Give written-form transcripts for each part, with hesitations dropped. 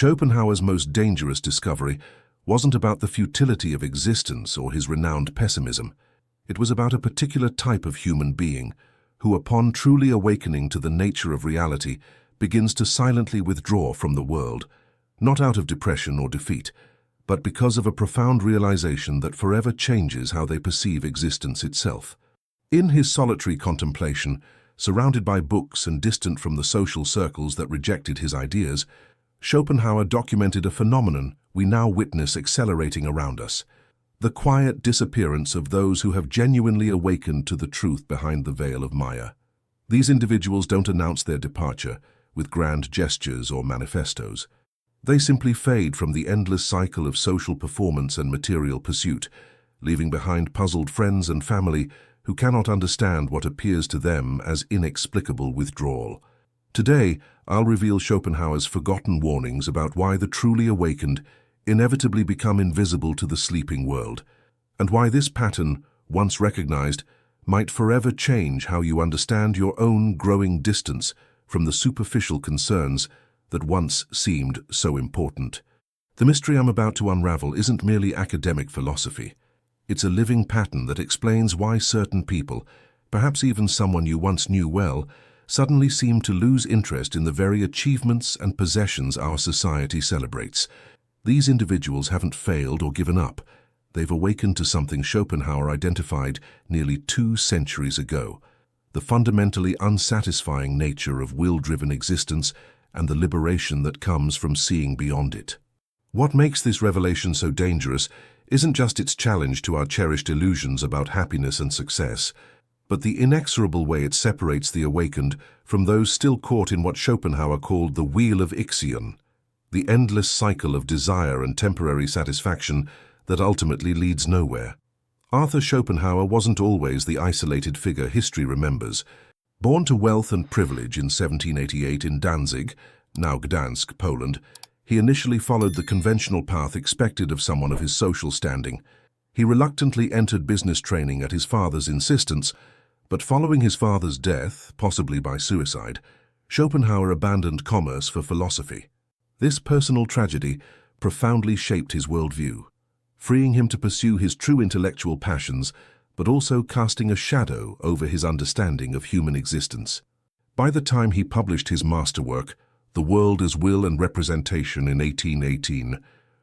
Schopenhauer's most dangerous discovery wasn't about the futility of existence or his renowned pessimism. It was about a particular type of human being who, upon truly awakening to the nature of reality, begins to silently withdraw from the world, not out of depression or defeat, but because of a profound realization that forever changes how they perceive existence itself. In his solitary contemplation, surrounded by books and distant from the social circles that rejected his ideas, Schopenhauer documented a phenomenon we now witness accelerating around us: the quiet disappearance of those who have genuinely awakened to the truth behind the veil of Maya. These individuals don't announce their departure with grand gestures or manifestos. They simply fade from the endless cycle of social performance and material pursuit, leaving behind puzzled friends and family who cannot understand what appears to them as inexplicable withdrawal. Today, I'll reveal Schopenhauer's forgotten warnings about why the truly awakened inevitably become invisible to the sleeping world, and why this pattern, once recognized, might forever change how you understand your own growing distance from the superficial concerns that once seemed so important. The mystery I'm about to unravel isn't merely academic philosophy. It's a living pattern that explains why certain people, perhaps even someone you once knew well, suddenly seem to lose interest in the very achievements and possessions our society celebrates. These individuals haven't failed or given up. They've awakened to something Schopenhauer identified nearly 2 centuries ago: the fundamentally unsatisfying nature of will-driven existence and the liberation that comes from seeing beyond it. What makes this revelation so dangerous isn't just its challenge to our cherished illusions about happiness and success, but the inexorable way it separates the awakened from those still caught in what Schopenhauer called the wheel of Ixion, the endless cycle of desire and temporary satisfaction that ultimately leads nowhere. Arthur Schopenhauer wasn't always the isolated figure history remembers. Born to wealth and privilege in 1788 in Danzig, now Gdansk, Poland, he initially followed the conventional path expected of someone of his social standing. He reluctantly entered business training at his father's insistence, but following his father's death, possibly by suicide, Schopenhauer abandoned commerce for philosophy. This personal tragedy profoundly shaped his worldview, freeing him to pursue his true intellectual passions, but also casting a shadow over his understanding of human existence. By the time he published his masterwork, The World as Will and Representation in 1818,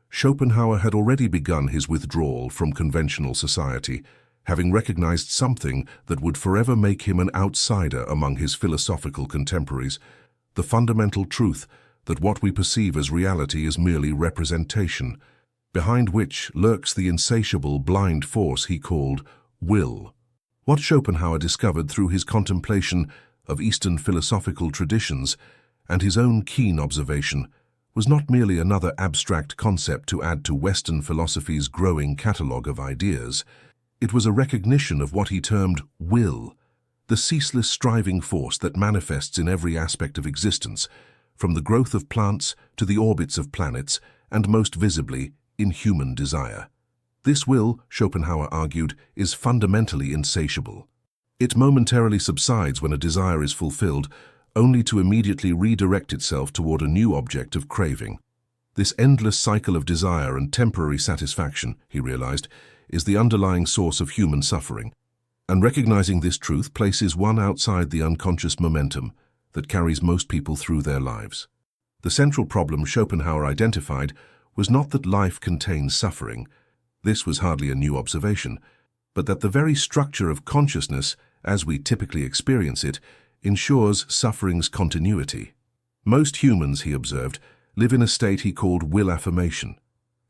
Schopenhauer had already begun his withdrawal from conventional society, having recognized something that would forever make him an outsider among his philosophical contemporaries: the fundamental truth that what we perceive as reality is merely representation, behind which lurks the insatiable blind force he called will. What Schopenhauer discovered through his contemplation of Eastern philosophical traditions and his own keen observation was not merely another abstract concept to add to Western philosophy's growing catalogue of ideas. It was a recognition of what he termed will, the ceaseless striving force that manifests in every aspect of existence, from the growth of plants to the orbits of planets, and most visibly in human desire. This will, Schopenhauer argued, is fundamentally insatiable. It momentarily subsides when a desire is fulfilled, only to immediately redirect itself toward a new object of craving. This endless cycle of desire and temporary satisfaction, he realized, is the underlying source of human suffering. And recognizing this truth places one outside the unconscious momentum that carries most people through their lives. The central problem Schopenhauer identified was not that life contains suffering. This was hardly a new observation, but that the very structure of consciousness, as we typically experience it, ensures suffering's continuity. Most humans, he observed, live in a state he called will affirmation,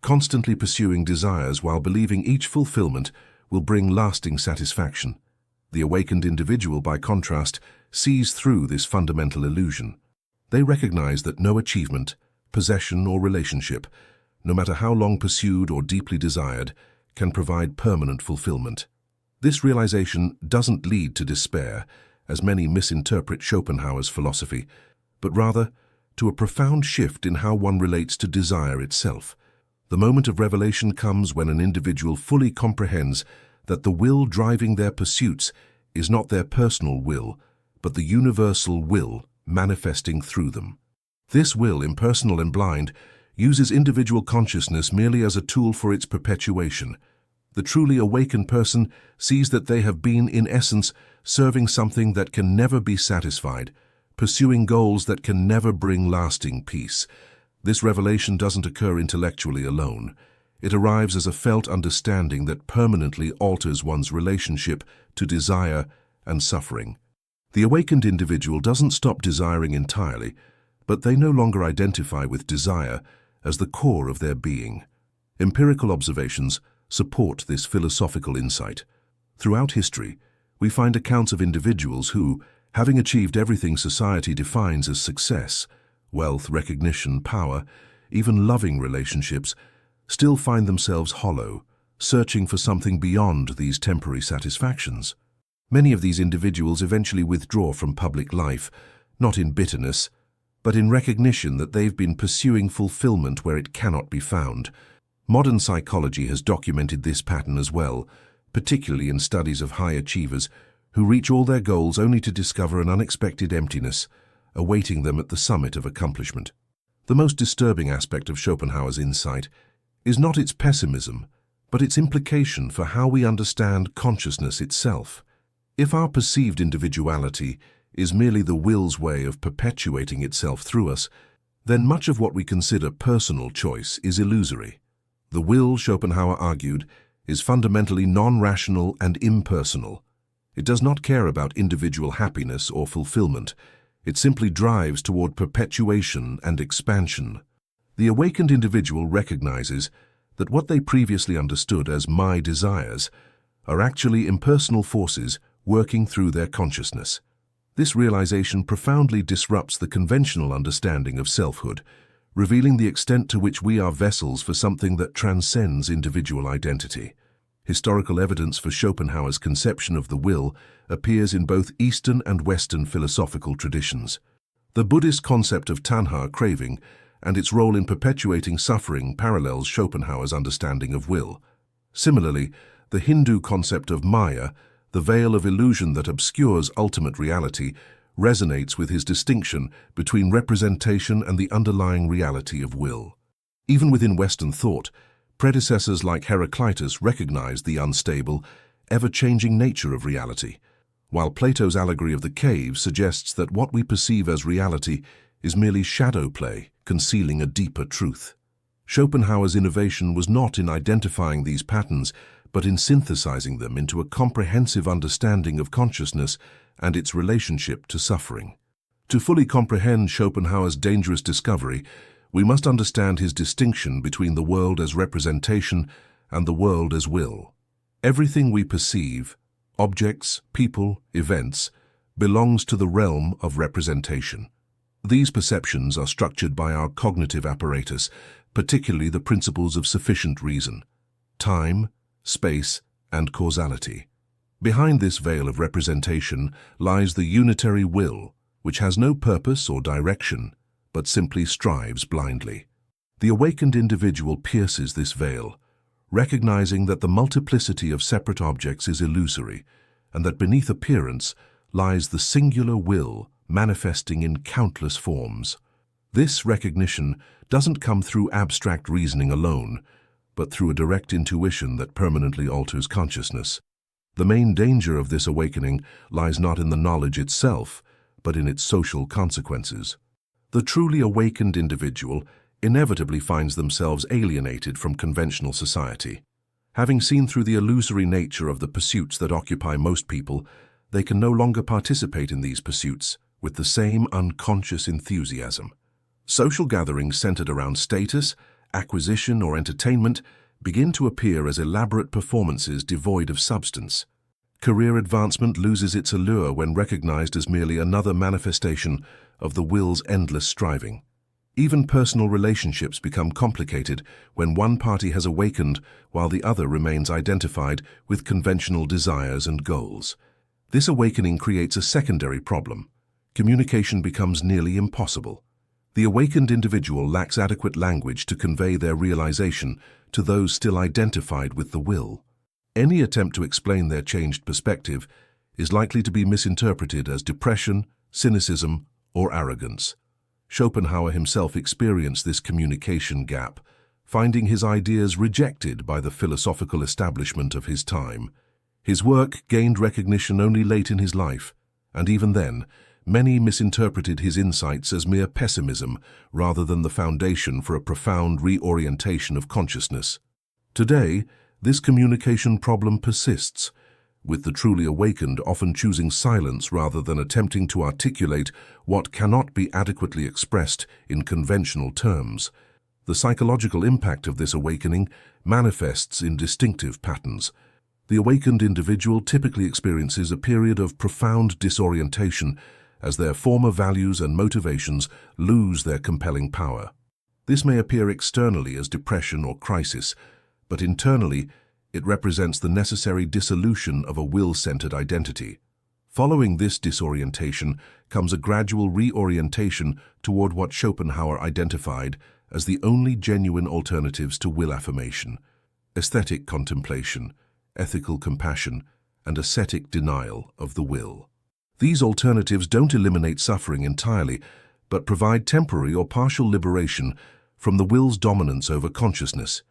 constantly pursuing desires while believing each fulfillment will bring lasting satisfaction. The awakened individual, by contrast, sees through this fundamental illusion. They recognize that no achievement, possession, or relationship, no matter how long pursued or deeply desired, can provide permanent fulfillment. This realization doesn't lead to despair, as many misinterpret Schopenhauer's philosophy, but rather to a profound shift in how one relates to desire itself. The moment of revelation comes when an individual fully comprehends that the will driving their pursuits is not their personal will, but the universal will manifesting through them. This will, impersonal and blind, uses individual consciousness merely as a tool for its perpetuation. The truly awakened person sees that they have been, in essence, serving something that can never be satisfied, pursuing goals that can never bring lasting peace. This revelation doesn't occur intellectually alone. It arrives as a felt understanding that permanently alters one's relationship to desire and suffering. The awakened individual doesn't stop desiring entirely, but they no longer identify with desire as the core of their being. Empirical observations support this philosophical insight. Throughout history, we find accounts of individuals who, having achieved everything society defines as success, wealth, recognition, power, even loving relationships, still find themselves hollow, searching for something beyond these temporary satisfactions. Many of these individuals eventually withdraw from public life, not in bitterness, but in recognition that they've been pursuing fulfillment where it cannot be found. Modern psychology has documented this pattern as well, particularly in studies of high achievers who reach all their goals only to discover an unexpected emptiness awaiting them at the summit of accomplishment. The most disturbing aspect of Schopenhauer's insight is not its pessimism, but its implication for how we understand consciousness itself. If our perceived individuality is merely the will's way of perpetuating itself through us, then much of what we consider personal choice is illusory. The will, Schopenhauer argued, is fundamentally non-rational and impersonal. It does not care about individual happiness or fulfillment. It simply drives toward perpetuation and expansion. The awakened individual recognizes that what they previously understood as my desires are actually impersonal forces working through their consciousness. This realization profoundly disrupts the conventional understanding of selfhood, revealing the extent to which we are vessels for something that transcends individual identity. Historical evidence for Schopenhauer's conception of the will appears in both Eastern and Western philosophical traditions. The Buddhist concept of tanha, craving, and its role in perpetuating suffering parallels Schopenhauer's understanding of will. Similarly, the Hindu concept of maya, the veil of illusion that obscures ultimate reality, resonates with his distinction between representation and the underlying reality of will. Even within Western thought, predecessors like Heraclitus recognized the unstable, ever-changing nature of reality, while Plato's allegory of the cave suggests that what we perceive as reality is merely shadow play, concealing a deeper truth. Schopenhauer's innovation was not in identifying these patterns, but in synthesizing them into a comprehensive understanding of consciousness and its relationship to suffering. To fully comprehend Schopenhauer's dangerous discovery, we must understand his distinction between the world as representation and the world as will. Everything we perceive, objects, people, events, belongs to the realm of representation. These perceptions are structured by our cognitive apparatus, particularly the principles of sufficient reason, time, space, and causality. Behind this veil of representation lies the unitary will, which has no purpose or direction, but simply strives blindly. The awakened individual pierces this veil, recognizing that the multiplicity of separate objects is illusory, and that beneath appearance lies the singular will manifesting in countless forms. This recognition doesn't come through abstract reasoning alone, but through a direct intuition that permanently alters consciousness. The main danger of this awakening lies not in the knowledge itself, but in its social consequences. The truly awakened individual inevitably finds themselves alienated from conventional society. Having seen through the illusory nature of the pursuits that occupy most people, they can no longer participate in these pursuits with the same unconscious enthusiasm. Social gatherings centered around status, acquisition, or entertainment begin to appear as elaborate performances devoid of substance. Career advancement loses its allure when recognized as merely another manifestation of the will's endless striving. Even personal relationships become complicated when one party has awakened while the other remains identified with conventional desires and goals. This awakening creates a secondary problem. Communication becomes nearly impossible. The awakened individual lacks adequate language to convey their realization to those still identified with the will. Any attempt to explain their changed perspective is likely to be misinterpreted as depression, cynicism, or arrogance. Schopenhauer himself experienced this communication gap, finding his ideas rejected by the philosophical establishment of his time. His work gained recognition only late in his life, and even then, many misinterpreted his insights as mere pessimism rather than the foundation for a profound reorientation of consciousness. Today, this communication problem persists, with the truly awakened often choosing silence rather than attempting to articulate what cannot be adequately expressed in conventional terms. The psychological impact of this awakening manifests in distinctive patterns. The awakened individual typically experiences a period of profound disorientation as their former values and motivations lose their compelling power. This may appear externally as depression or crisis, but internally, it represents the necessary dissolution of a will-centered identity. Following this disorientation comes a gradual reorientation toward what Schopenhauer identified as the only genuine alternatives to will affirmation: aesthetic contemplation, ethical compassion, and ascetic denial of the will. These alternatives don't eliminate suffering entirely, but provide temporary or partial liberation from the will's dominance over consciousness.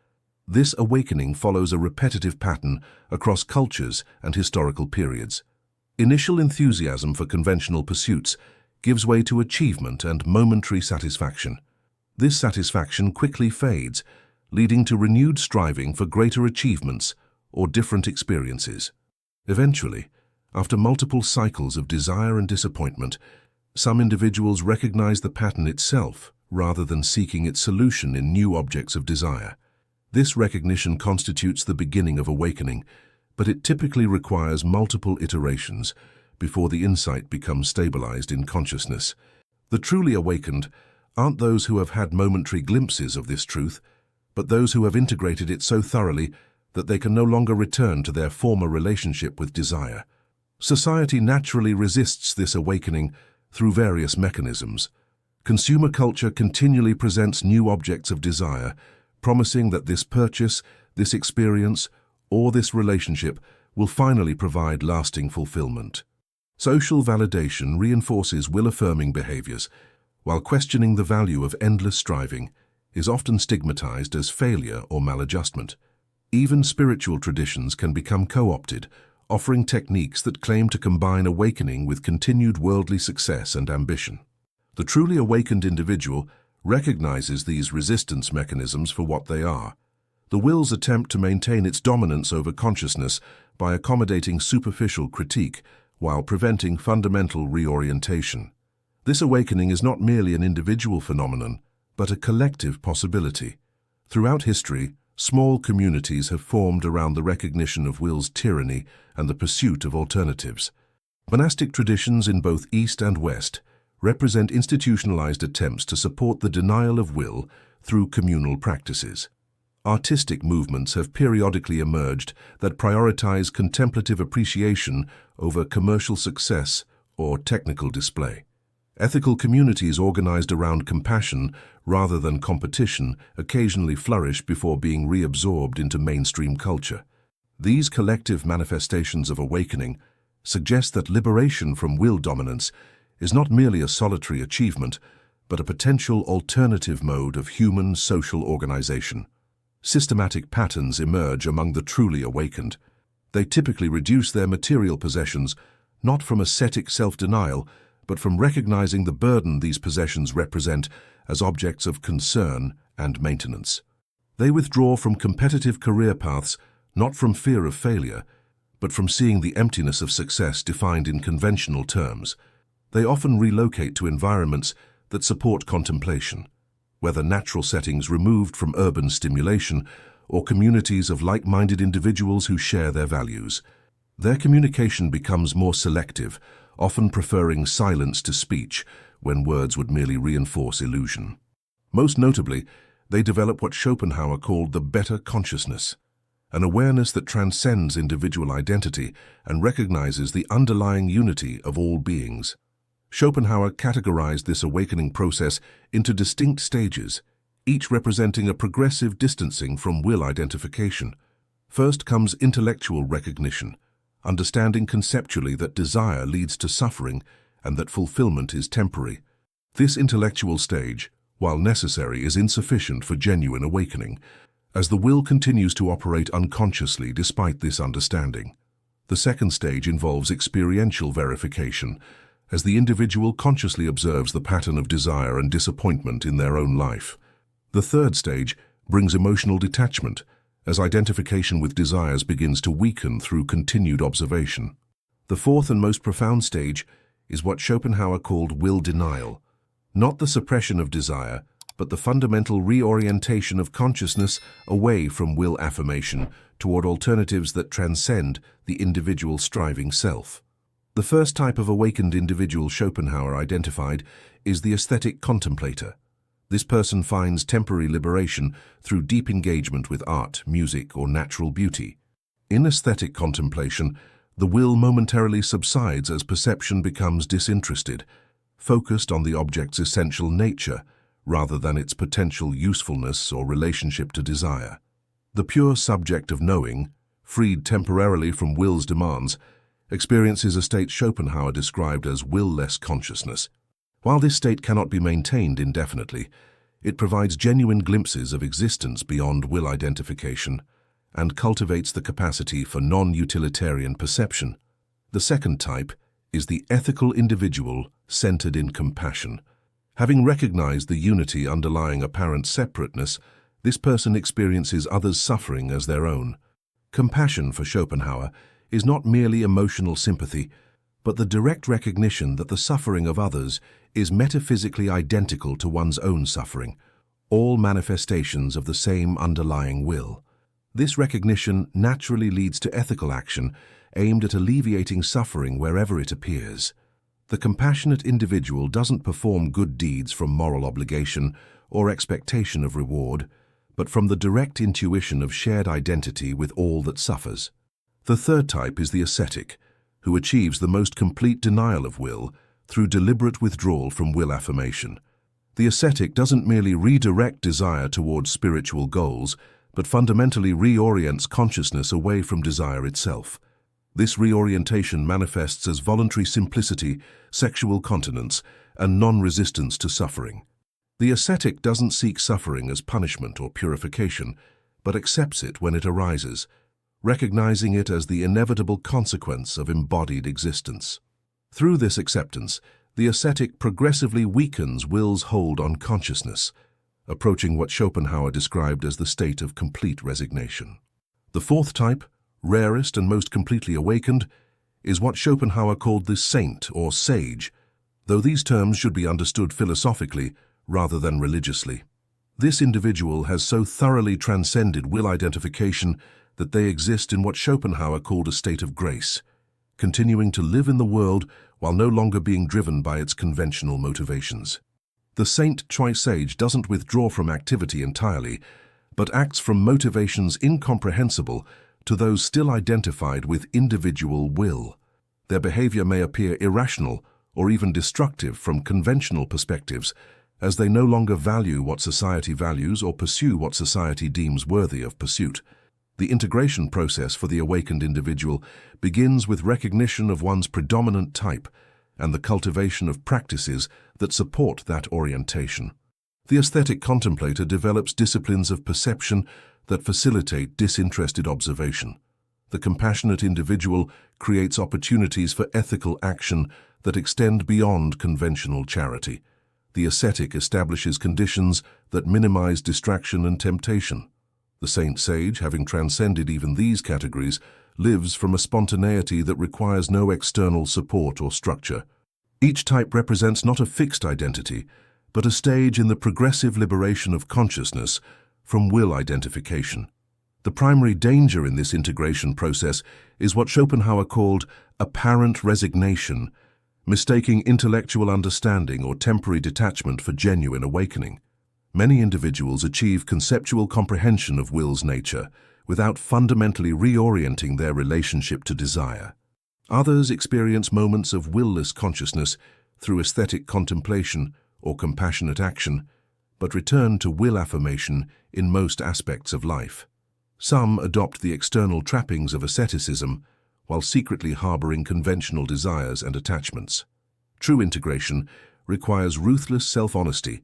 This awakening follows a repetitive pattern across cultures and historical periods. Initial enthusiasm for conventional pursuits gives way to achievement and momentary satisfaction. This satisfaction quickly fades, leading to renewed striving for greater achievements or different experiences. Eventually, after multiple cycles of desire and disappointment, some individuals recognize the pattern itself rather than seeking its solution in new objects of desire. This recognition constitutes the beginning of awakening, but it typically requires multiple iterations before the insight becomes stabilized in consciousness. The truly awakened aren't those who have had momentary glimpses of this truth, but those who have integrated it so thoroughly that they can no longer return to their former relationship with desire. Society naturally resists this awakening through various mechanisms. Consumer culture continually presents new objects of desire, promising that this purchase, this experience, or this relationship will finally provide lasting fulfillment. Social validation reinforces will-affirming behaviors, while questioning the value of endless striving is often stigmatized as failure or maladjustment. Even spiritual traditions can become co-opted, offering techniques that claim to combine awakening with continued worldly success and ambition. The truly awakened individual recognizes these resistance mechanisms for what they are: the will's attempt to maintain its dominance over consciousness by accommodating superficial critique while preventing fundamental reorientation. This awakening is not merely an individual phenomenon, but a collective possibility. Throughout history, small communities have formed around the recognition of will's tyranny and the pursuit of alternatives. Monastic traditions in both East and West represent institutionalized attempts to support the denial of will through communal practices. Artistic movements have periodically emerged that prioritize contemplative appreciation over commercial success or technical display. Ethical communities organized around compassion rather than competition occasionally flourish before being reabsorbed into mainstream culture. These collective manifestations of awakening suggest that liberation from will dominance is not merely a solitary achievement, but a potential alternative mode of human social organization. Systematic patterns emerge among the truly awakened. They typically reduce their material possessions, not from ascetic self-denial, but from recognizing the burden these possessions represent as objects of concern and maintenance. They withdraw from competitive career paths, not from fear of failure, but from seeing the emptiness of success defined in conventional terms. They often relocate to environments that support contemplation, whether natural settings removed from urban stimulation or communities of like-minded individuals who share their values. Their communication becomes more selective, often preferring silence to speech when words would merely reinforce illusion. Most notably, they develop what Schopenhauer called the better consciousness, an awareness that transcends individual identity and recognizes the underlying unity of all beings. Schopenhauer categorized this awakening process into distinct stages, each representing a progressive distancing from will identification. First comes intellectual recognition, understanding conceptually that desire leads to suffering and that fulfillment is temporary. This intellectual stage, while necessary, is insufficient for genuine awakening, as the will continues to operate unconsciously despite this understanding. The second stage involves experiential verification, as the individual consciously observes the pattern of desire and disappointment in their own life. The third stage brings emotional detachment, as identification with desires begins to weaken through continued observation. The fourth and most profound stage is what Schopenhauer called will denial, not the suppression of desire, but the fundamental reorientation of consciousness away from will affirmation toward alternatives that transcend the individual striving self. The first type of awakened individual Schopenhauer identified is the aesthetic contemplator. This person finds temporary liberation through deep engagement with art, music, or natural beauty. In aesthetic contemplation, the will momentarily subsides as perception becomes disinterested, focused on the object's essential nature rather than its potential usefulness or relationship to desire. The pure subject of knowing, freed temporarily from will's demands, experiences a state Schopenhauer described as will-less consciousness. While this state cannot be maintained indefinitely, it provides genuine glimpses of existence beyond will identification and cultivates the capacity for non-utilitarian perception. The second type is the ethical individual centered in compassion. Having recognized the unity underlying apparent separateness, this person experiences others' suffering as their own. Compassion for Schopenhauer is not merely emotional sympathy, but the direct recognition that the suffering of others is metaphysically identical to one's own suffering, all manifestations of the same underlying will. This recognition naturally leads to ethical action aimed at alleviating suffering wherever it appears. The compassionate individual doesn't perform good deeds from moral obligation or expectation of reward, but from the direct intuition of shared identity with all that suffers. The third type is the ascetic, who achieves the most complete denial of will through deliberate withdrawal from will affirmation. The ascetic doesn't merely redirect desire towards spiritual goals, but fundamentally reorients consciousness away from desire itself. This reorientation manifests as voluntary simplicity, sexual continence, and non-resistance to suffering. The ascetic doesn't seek suffering as punishment or purification, but accepts it when it arises, recognizing it as the inevitable consequence of embodied existence. Through this acceptance, the ascetic progressively weakens will's hold on consciousness, approaching what Schopenhauer described as the state of complete resignation. The fourth type, rarest and most completely awakened, is what Schopenhauer called the saint or sage, though these terms should be understood philosophically rather than religiously. This individual has so thoroughly transcended will identification that they exist in what Schopenhauer called a state of grace, continuing to live in the world while no longer being driven by its conventional motivations. The saint-sage doesn't withdraw from activity entirely, but acts from motivations incomprehensible to those still identified with individual will. Their behavior may appear irrational or even destructive from conventional perspectives, as they no longer value what society values or pursue what society deems worthy of pursuit. The integration process for the awakened individual begins with recognition of one's predominant type and the cultivation of practices that support that orientation. The aesthetic contemplator develops disciplines of perception that facilitate disinterested observation. The compassionate individual creates opportunities for ethical action that extend beyond conventional charity. The ascetic establishes conditions that minimize distraction and temptation. The saint-sage, having transcended even these categories, lives from a spontaneity that requires no external support or structure. Each type represents not a fixed identity, but a stage in the progressive liberation of consciousness from will identification. The primary danger in this integration process is what Schopenhauer called apparent resignation, mistaking intellectual understanding or temporary detachment for genuine awakening. Many individuals achieve conceptual comprehension of will's nature without fundamentally reorienting their relationship to desire. Others experience moments of will-less consciousness through aesthetic contemplation or compassionate action, but return to will affirmation in most aspects of life. Some adopt the external trappings of asceticism while secretly harboring conventional desires and attachments. True integration requires ruthless self-honesty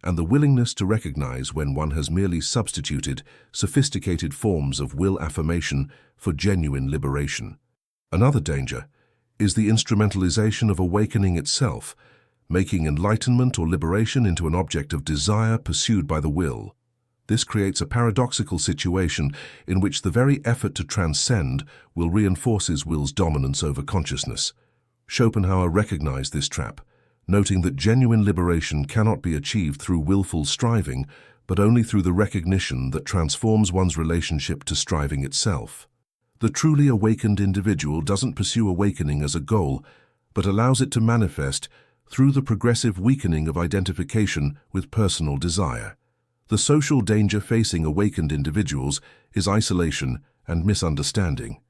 and the willingness to recognize when one has merely substituted sophisticated forms of will affirmation for genuine liberation. Another danger is the instrumentalization of awakening itself, making enlightenment or liberation into an object of desire pursued by the will. This creates a paradoxical situation in which the very effort to transcend will reinforces will's dominance over consciousness. Schopenhauer recognized this trap, noting that genuine liberation cannot be achieved through willful striving, but only through the recognition that transforms one's relationship to striving itself. The truly awakened individual doesn't pursue awakening as a goal, but allows it to manifest through the progressive weakening of identification with personal desire. The social danger facing awakened individuals is isolation and misunderstanding.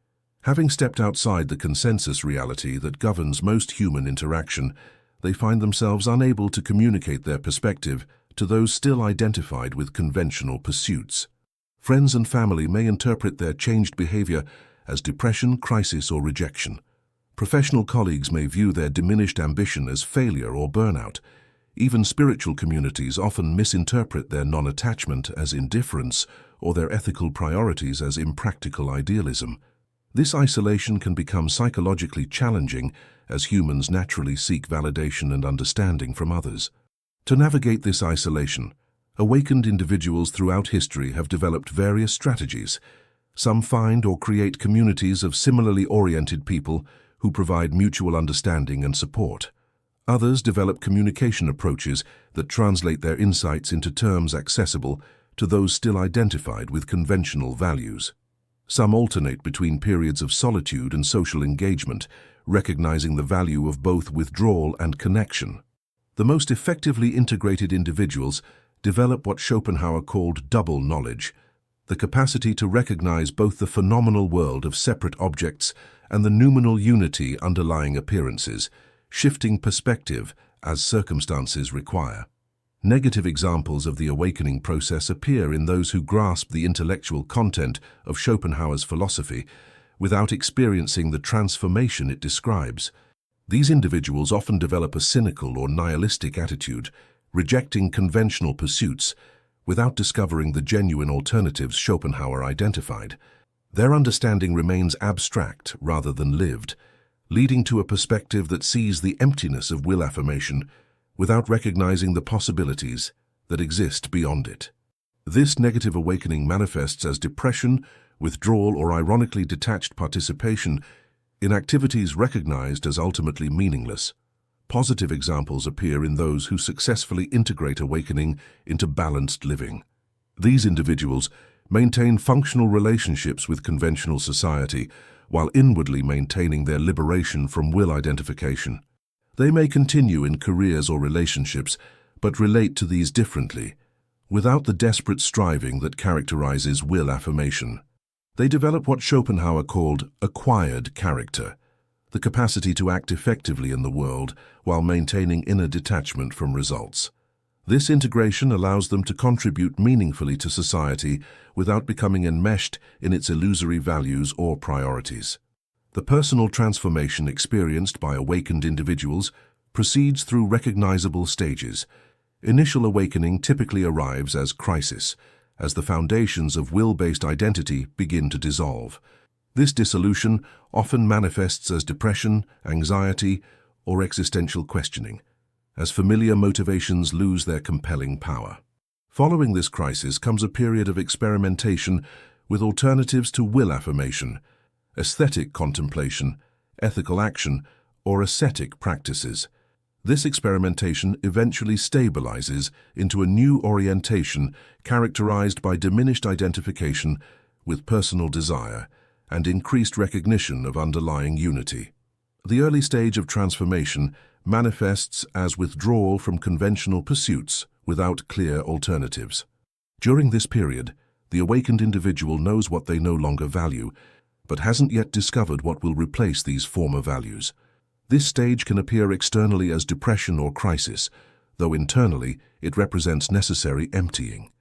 Having stepped outside the consensus reality that governs most human interaction, they find themselves unable to communicate their perspective to those still identified with conventional pursuits. Friends and family may interpret their changed behavior as depression, crisis, or rejection. Professional colleagues may view their diminished ambition as failure or burnout. Even spiritual communities often misinterpret their non-attachment as indifference or their ethical priorities as impractical idealism. This isolation can become psychologically challenging as humans naturally seek validation and understanding from others. To navigate this isolation, awakened individuals throughout history have developed various strategies. Some find or create communities of similarly oriented people who provide mutual understanding and support. Others develop communication approaches that translate their insights into terms accessible to those still identified with conventional values. Some alternate between periods of solitude and social engagement, recognizing the value of both withdrawal and connection. The most effectively integrated individuals develop what Schopenhauer called double knowledge, the capacity to recognize both the phenomenal world of separate objects and the noumenal unity underlying appearances, shifting perspective as circumstances require. Negative examples of the awakening process appear in those who grasp the intellectual content of Schopenhauer's philosophy without experiencing the transformation it describes. These individuals often develop a cynical or nihilistic attitude, rejecting conventional pursuits without discovering the genuine alternatives Schopenhauer identified. Their understanding remains abstract rather than lived, leading to a perspective that sees the emptiness of will affirmation without recognizing the possibilities that exist beyond it. This negative awakening manifests as depression, withdrawal, or ironically detached participation in activities recognized as ultimately meaningless. Positive examples appear in those who successfully integrate awakening into balanced living. These individuals maintain functional relationships with conventional society while inwardly maintaining their liberation from will identification. They may continue in careers or relationships, but relate to these differently, without the desperate striving that characterizes will affirmation. They develop what Schopenhauer called acquired character, the capacity to act effectively in the world while maintaining inner detachment from results. This integration allows them to contribute meaningfully to society without becoming enmeshed in its illusory values or priorities. The personal transformation experienced by awakened individuals proceeds through recognizable stages. Initial awakening typically arrives as crisis, as the foundations of will-based identity begin to dissolve. This dissolution often manifests as depression, anxiety, or existential questioning, as familiar motivations lose their compelling power. Following this crisis comes a period of experimentation with alternatives to will affirmation, aesthetic contemplation, ethical action, or ascetic practices. This experimentation eventually stabilizes into a new orientation characterized by diminished identification with personal desire and increased recognition of underlying unity. The early stage of transformation manifests as withdrawal from conventional pursuits without clear alternatives. During this period, the awakened individual knows what they no longer value, but hasn't yet discovered what will replace these former values. This stage can appear externally as depression or crisis, though internally it represents necessary emptying.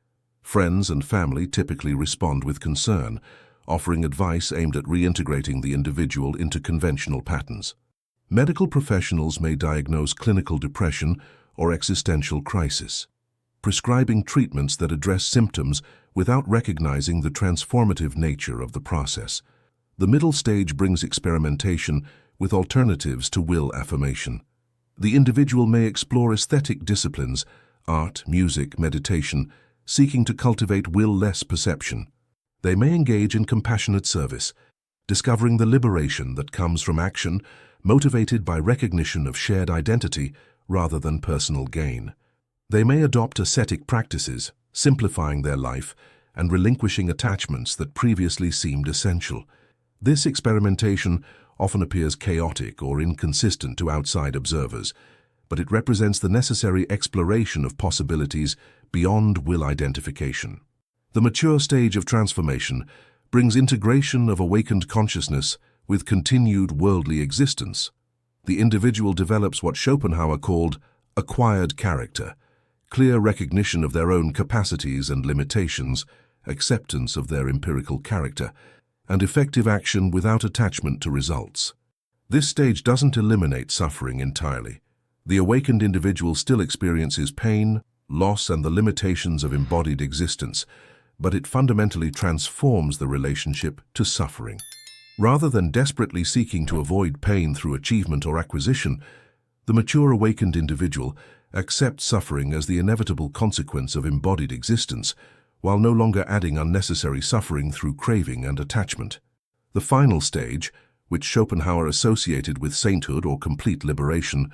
Friends and family typically respond with concern, offering advice aimed at reintegrating the individual into conventional patterns. Medical professionals may diagnose clinical depression or existential crisis, prescribing treatments that address symptoms without recognizing the transformative nature of the process. The middle stage brings experimentation with alternatives to will affirmation. The individual may explore aesthetic disciplines, art, music, meditation, seeking to cultivate will-less perception. They may engage in compassionate service, discovering the liberation that comes from action motivated by recognition of shared identity rather than personal gain. They may adopt ascetic practices, simplifying their life and relinquishing attachments that previously seemed essential. This experimentation often appears chaotic or inconsistent to outside observers, but it represents the necessary exploration of possibilities beyond will identification. The mature stage of transformation brings integration of awakened consciousness with continued worldly existence. The individual develops what Schopenhauer called acquired character, clear recognition of their own capacities and limitations, acceptance of their empirical character, and effective action without attachment to results. This stage doesn't eliminate suffering entirely. The awakened individual still experiences pain, loss, and the limitations of embodied existence, but it fundamentally transforms the relationship to suffering. Rather than desperately seeking to avoid pain through achievement or acquisition, the mature awakened individual accepts suffering as the inevitable consequence of embodied existence, while no longer adding unnecessary suffering through craving and attachment. The final stage, which Schopenhauer associated with sainthood or complete liberation,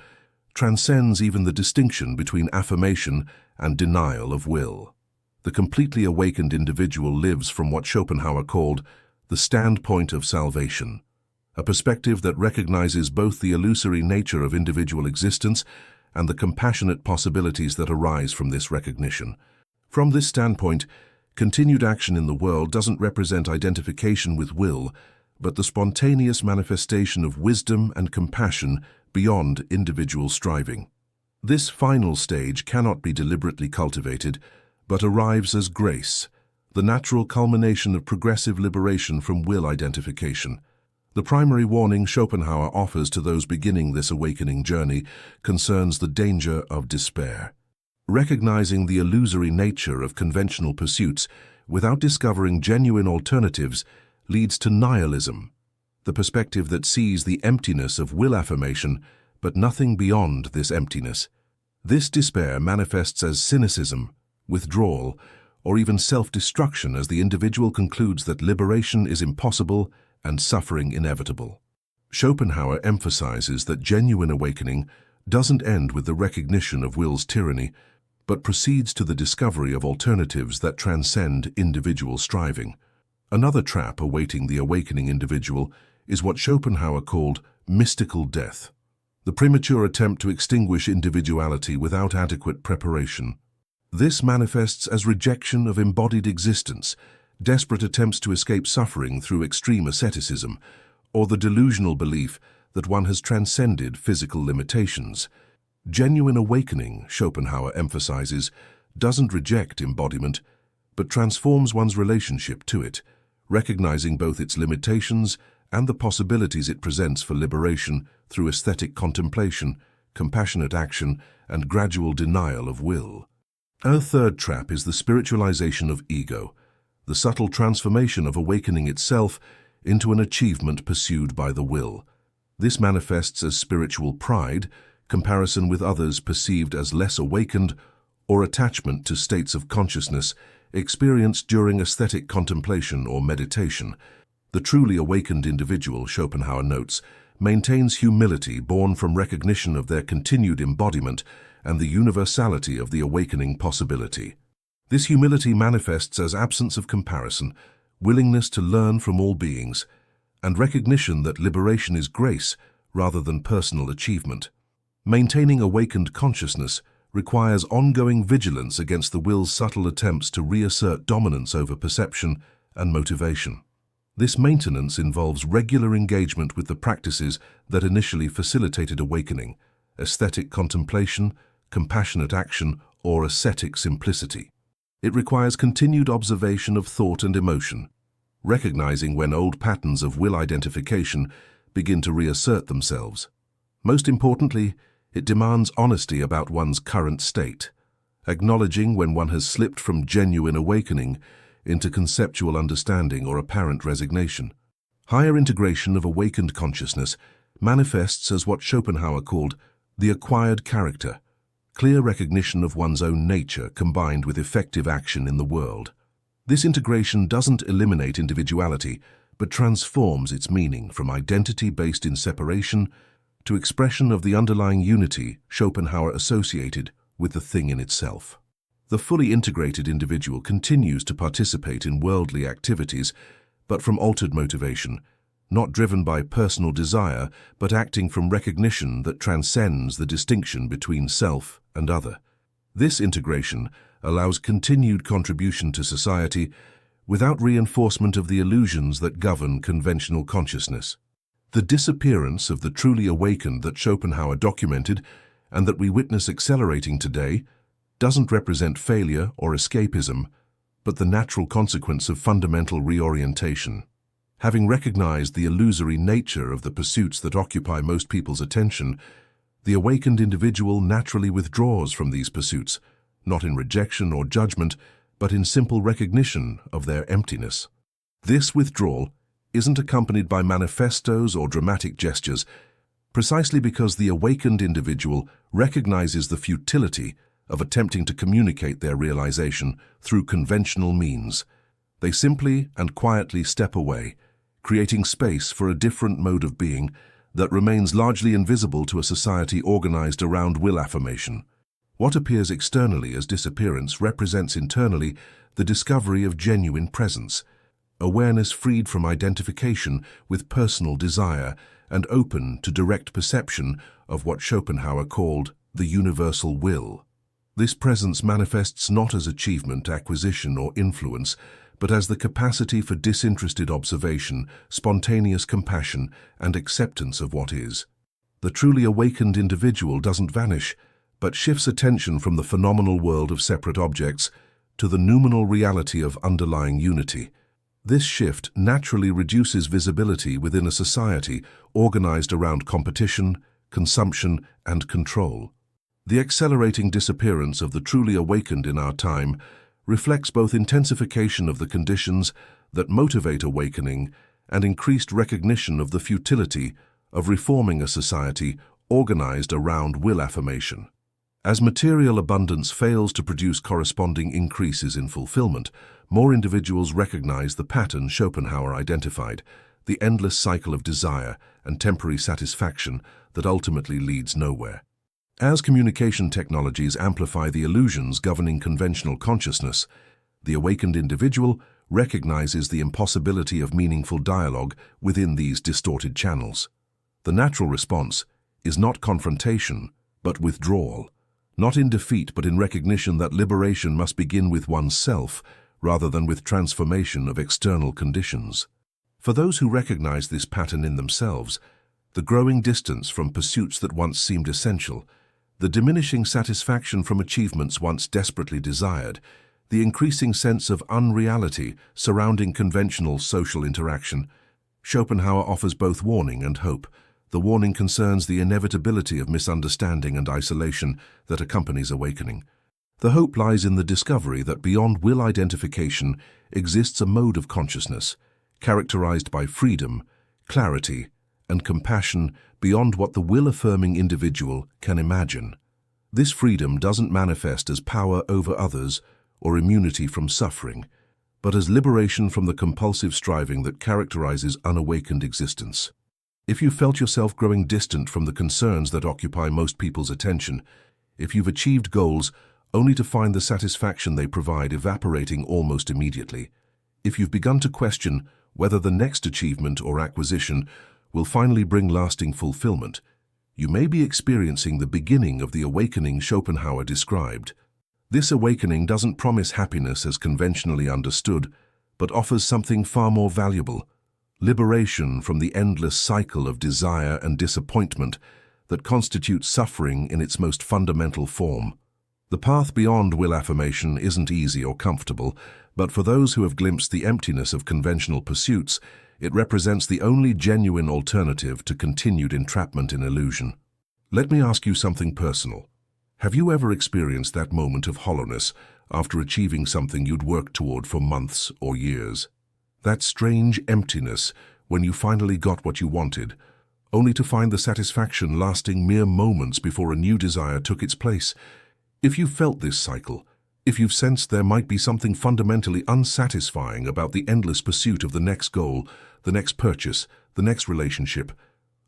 transcends even the distinction between affirmation and denial of will. The completely awakened individual lives from what Schopenhauer called the standpoint of salvation, a perspective that recognizes both the illusory nature of individual existence and the compassionate possibilities that arise from this recognition. From this standpoint, continued action in the world doesn't represent identification with will, but the spontaneous manifestation of wisdom and compassion beyond individual striving. This final stage cannot be deliberately cultivated, but arrives as grace, the natural culmination of progressive liberation from will identification. The primary warning Schopenhauer offers to those beginning this awakening journey concerns the danger of despair. Recognizing the illusory nature of conventional pursuits without discovering genuine alternatives leads to nihilism, the perspective that sees the emptiness of will affirmation, but nothing beyond this emptiness. This despair manifests as cynicism, withdrawal, or even self-destruction as the individual concludes that liberation is impossible and suffering inevitable. Schopenhauer emphasizes that genuine awakening doesn't end with the recognition of will's tyranny, but proceeds to the discovery of alternatives that transcend individual striving. Another trap awaiting the awakening individual is what Schopenhauer called mystical death, the premature attempt to extinguish individuality without adequate preparation. This manifests as rejection of embodied existence, desperate attempts to escape suffering through extreme asceticism, or the delusional belief that one has transcended physical limitations. Genuine awakening, Schopenhauer emphasizes, doesn't reject embodiment, but transforms one's relationship to it, recognizing both its limitations and the possibilities it presents for liberation through aesthetic contemplation, compassionate action, and gradual denial of will. Our third trap is the spiritualization of ego, the subtle transformation of awakening itself into an achievement pursued by the will. This manifests as spiritual pride, comparison with others perceived as less awakened, or attachment to states of consciousness experienced during aesthetic contemplation or meditation. The truly awakened individual, Schopenhauer notes, maintains humility born from recognition of their continued embodiment and the universality of the awakening possibility. This humility manifests as absence of comparison, willingness to learn from all beings, and recognition that liberation is grace rather than personal achievement. Maintaining awakened consciousness requires ongoing vigilance against the will's subtle attempts to reassert dominance over perception and motivation. This maintenance involves regular engagement with the practices that initially facilitated awakening, aesthetic contemplation, compassionate action, or ascetic simplicity. It requires continued observation of thought and emotion, recognizing when old patterns of will identification begin to reassert themselves. Most importantly, it demands honesty about one's current state, acknowledging when one has slipped from genuine awakening into conceptual understanding or apparent resignation. Higher integration of awakened consciousness manifests as what Schopenhauer called the acquired character, clear recognition of one's own nature combined with effective action in the world. This integration doesn't eliminate individuality, but transforms its meaning from identity based in separation to expression of the underlying unity Schopenhauer associated with the thing in itself. The fully integrated individual continues to participate in worldly activities, but from altered motivation, not driven by personal desire, but acting from recognition that transcends the distinction between self and other. This integration allows continued contribution to society without reinforcement of the illusions that govern conventional consciousness. The disappearance of the truly awakened that Schopenhauer documented and that we witness accelerating today doesn't represent failure or escapism, but the natural consequence of fundamental reorientation. Having recognized the illusory nature of the pursuits that occupy most people's attention, the awakened individual naturally withdraws from these pursuits, not in rejection or judgment, but in simple recognition of their emptiness. This withdrawal isn't accompanied by manifestos or dramatic gestures, precisely because the awakened individual recognizes the futility of attempting to communicate their realization through conventional means. They simply and quietly step away, creating space for a different mode of being that remains largely invisible to a society organized around will affirmation. What appears externally as disappearance represents internally the discovery of genuine presence, awareness freed from identification with personal desire and open to direct perception of what Schopenhauer called the universal will. This presence manifests not as achievement, acquisition, or influence, but as the capacity for disinterested observation, spontaneous compassion, and acceptance of what is. The truly awakened individual doesn't vanish, but shifts attention from the phenomenal world of separate objects to the noumenal reality of underlying unity. This shift naturally reduces visibility within a society organized around competition, consumption, and control. The accelerating disappearance of the truly awakened in our time reflects both intensification of the conditions that motivate awakening and increased recognition of the futility of reforming a society organized around will affirmation. As material abundance fails to produce corresponding increases in fulfillment, more individuals recognize the pattern Schopenhauer identified, the endless cycle of desire and temporary satisfaction that ultimately leads nowhere. As communication technologies amplify the illusions governing conventional consciousness, the awakened individual recognizes the impossibility of meaningful dialogue within these distorted channels. The natural response is not confrontation, but withdrawal, not in defeat but in recognition that liberation must begin with oneself rather than with transformation of external conditions. For those who recognize this pattern in themselves, the growing distance from pursuits that once seemed essential, the diminishing satisfaction from achievements once desperately desired, the increasing sense of unreality surrounding conventional social interaction, Schopenhauer offers both warning and hope. The warning concerns the inevitability of misunderstanding and isolation that accompanies awakening. The hope lies in the discovery that beyond will identification exists a mode of consciousness, characterized by freedom, clarity, and compassion beyond what the will-affirming individual can imagine. This freedom doesn't manifest as power over others or immunity from suffering, but as liberation from the compulsive striving that characterizes unawakened existence. If you felt yourself growing distant from the concerns that occupy most people's attention, if you've achieved goals only to find the satisfaction they provide evaporating almost immediately, if you've begun to question whether the next achievement or acquisition will finally bring lasting fulfillment, you may be experiencing the beginning of the awakening Schopenhauer described. This awakening doesn't promise happiness as conventionally understood, but offers something far more valuable: liberation from the endless cycle of desire and disappointment that constitutes suffering in its most fundamental form. The path beyond will affirmation isn't easy or comfortable, but for those who have glimpsed the emptiness of conventional pursuits, it represents the only genuine alternative to continued entrapment in illusion. Let me ask you something personal. Have you ever experienced that moment of hollowness after achieving something you'd worked toward for months or years? That strange emptiness when you finally got what you wanted, only to find the satisfaction lasting mere moments before a new desire took its place. If you've felt this cycle, if you've sensed there might be something fundamentally unsatisfying about the endless pursuit of the next goal, the next purchase, the next relationship,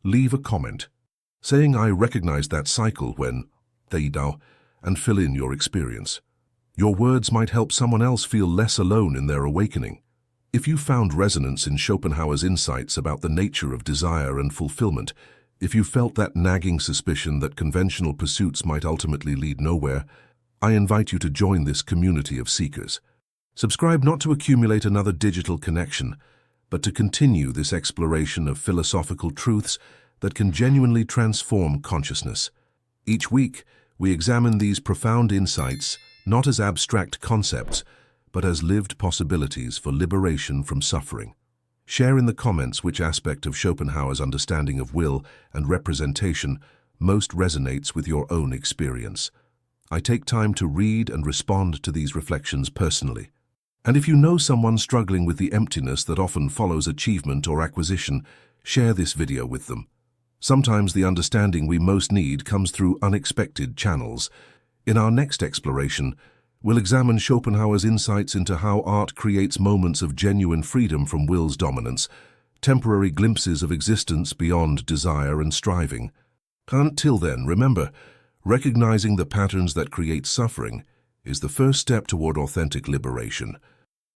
leave a comment saying I recognize that cycle when, and fill in your experience. Your words might help someone else feel less alone in their awakening. If you found resonance in Schopenhauer's insights about the nature of desire and fulfillment, if you felt that nagging suspicion that conventional pursuits might ultimately lead nowhere, I invite you to join this community of seekers. Subscribe not to accumulate another digital connection, but to continue this exploration of philosophical truths that can genuinely transform consciousness. Each week, we examine these profound insights not as abstract concepts, but as lived possibilities for liberation from suffering. Share in the comments which aspect of Schopenhauer's understanding of will and representation most resonates with your own experience. I take time to read and respond to these reflections personally. And if you know someone struggling with the emptiness that often follows achievement or acquisition, share this video with them. Sometimes the understanding we most need comes through unexpected channels. In our next exploration, we'll examine Schopenhauer's insights into how art creates moments of genuine freedom from will's dominance, temporary glimpses of existence beyond desire and striving. Until then, remember, recognizing the patterns that create suffering is the first step toward authentic liberation.